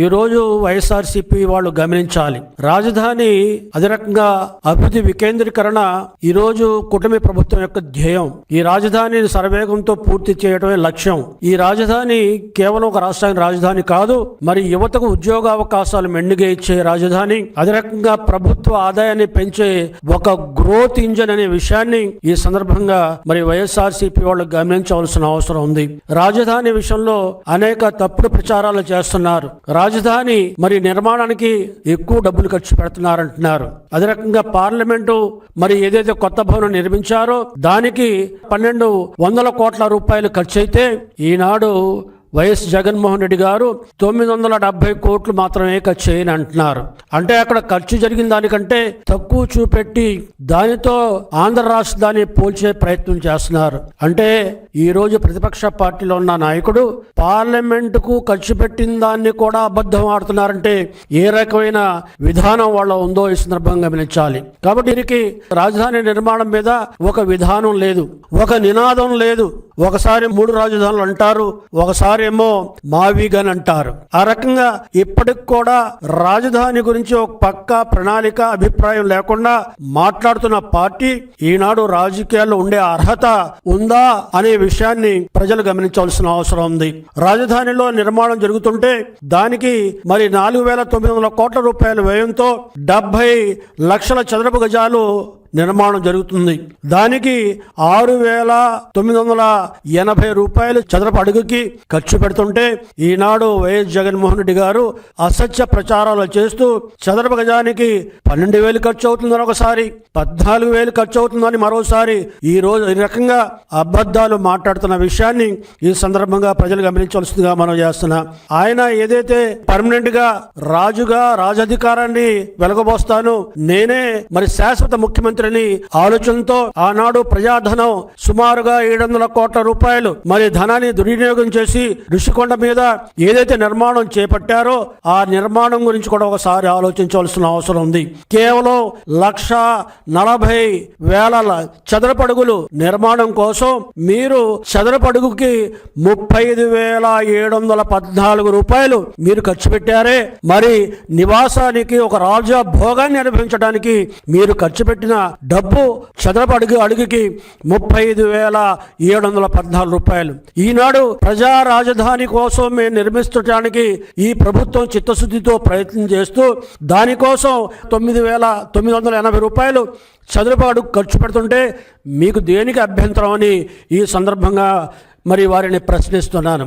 ఈ రోజు వైఎస్ఆర్సీపీ వాళ్ళు గమనించాలి. రాజధాని అదే రకంగా అభివృద్ధి వికేంద్రీకరణ ఈ రోజు కూటమి ప్రభుత్వం యొక్క ధ్యేయం. ఈ రాజధానిని శరవేగంతో పూర్తి చేయడమే లక్ష్యం. ఈ రాజధాని కేవలం ఒక రాష్ట్రానికి రాజధాని కాదు, మరి యువతకు ఉద్యోగ అవకాశాలు మెండుగా ఇచ్చే రాజధాని, అదే రకంగా ప్రభుత్వ ఆదాయాన్ని పెంచే ఒక గ్రోత్ ఇంజన్ అనే విషయాన్ని ఈ సందర్భంగా మరి వైఎస్ఆర్సీపీ వాళ్ళు గమనించవలసిన అవసరం ఉంది. రాజధాని విషయంలో అనేక తప్పుడు ప్రచారాలు చేస్తున్నారు. రాజధాని మరి నిర్మాణానికి ఎక్కువ డబ్బులు ఖర్చు పెడుతున్నారంటున్నారు. అదే రకంగా పార్లమెంటు మరి ఏదైతే కొత్త భవనం నిర్మించారో దానికి 1200 కోట్ల రూపాయలు ఖర్చు అయితే ఈనాడు వైఎస్ జగన్మోహన్ రెడ్డి గారు 970 కోట్లు మాత్రమే ఖర్చు చేయని అంటున్నారు. అంటే అక్కడ ఖర్చు జరిగిన దానికంటే తక్కువ చూపెట్టి దానితో ఆంధ్ర రాష్ట్రాన్ని పోల్చే ప్రయత్నం చేస్తున్నారు. అంటే ఈ రోజు ప్రతిపక్ష పార్టీలో ఉన్న నాయకుడు పార్లమెంటుకు ఖర్చు పెట్టిన దాన్ని కూడా అబద్ధం ఆడుతున్నారంటే ఏ రకమైన విధానం వాళ్ళ ఉందో ఈ సందర్భంగా గమనించాలి. కాబట్టి దీనికి రాజధాని నిర్మాణం మీద ఒక విధానం లేదు, ఒక నినాదం లేదు. ఒకసారి 3 రాజధానులు అంటారు, ఒకసారి ఏమో మావిగన్ అంటారు. ఆ రకంగా ఇప్పటికి కూడా రాజధాని గురించి ఒక పక్కా ప్రణాళిక అభిప్రాయం లేకుండా మాట్లాడుతున్న పార్టీ ఈనాడు రాజకీయాల్లో ఉండే అర్హత ఉందా అనే విషయాన్ని ప్రజలు గమనించాల్సిన అవసరం ఉంది. రాజధానిలో నిర్మాణం జరుగుతుంటే దానికి మరి 4900 కోట్ల రూపాయల వ్యయంతో 70 లక్షల చదరపు గజాలు నిర్మాణం జరుగుతుంది. దానికి 6980 రూపాయలు చదరపు అడుగుకి ఖర్చు పెడుతుంటే ఈనాడు వైఎస్ జగన్మోహన్ రెడ్డి గారు అసత్య ప్రచారాలు చేస్తూ చదరపు గజానికి 12,000 ఖర్చు అవుతుందని ఒకసారి, 14,000 ఖర్చు అవుతుందని మరోసారి ఈ రోజు ఈ రకంగా అబద్ధాలు మాట్లాడుతున్న విషయాన్ని ఈ సందర్భంగా ప్రజలు గమనించవలసిందిగా మనం చేస్తున్నాం. ఆయన ఏదైతే పర్మనెంట్ గా రాజుగా రాజధికారాన్ని వెలగబోస్తాను, నేనే మరి శాశ్వత ముఖ్యమంత్రి ఆలోచనతో ఆనాడు ప్రజాధనం సుమారుగా 700 కోట్ల రూపాయలు మరి ధనాన్ని దుర్వినియోగం చేసి ఋషికొండ మీద ఏదైతే నిర్మాణం చేపట్టారో ఆ నిర్మాణం గురించి కూడా ఒకసారి ఆలోచించవలసిన అవసరం ఉంది. కేవలం 1,40,000 చదరపు అడుగులు నిర్మాణం కోసం మీరు చదరపు అడుగుకి 35,714 రూపాయలు మీరు ఖర్చు పెట్టారే. మరి నివాసానికి ఒక రాజా భోగాన్ని అనుభవించడానికి మీరు ఖర్చు పెట్టిన డబ్బు చదరపు అడుగుకి 35,714 రూపాయలు. ఈనాడు ప్రజా రాజధాని కోసం మేము నిర్మించడానికి ఈ ప్రభుత్వం చిత్తశుద్ధితో ప్రయత్నం చేస్తూ దానికోసం 9,980 రూపాయలు చదరపు అడుగు ఖర్చు పెడుతుంటే మీకు దేనికి అభ్యంతరం అని ఈ సందర్భంగా మరి వారిని ప్రశ్నిస్తున్నాను.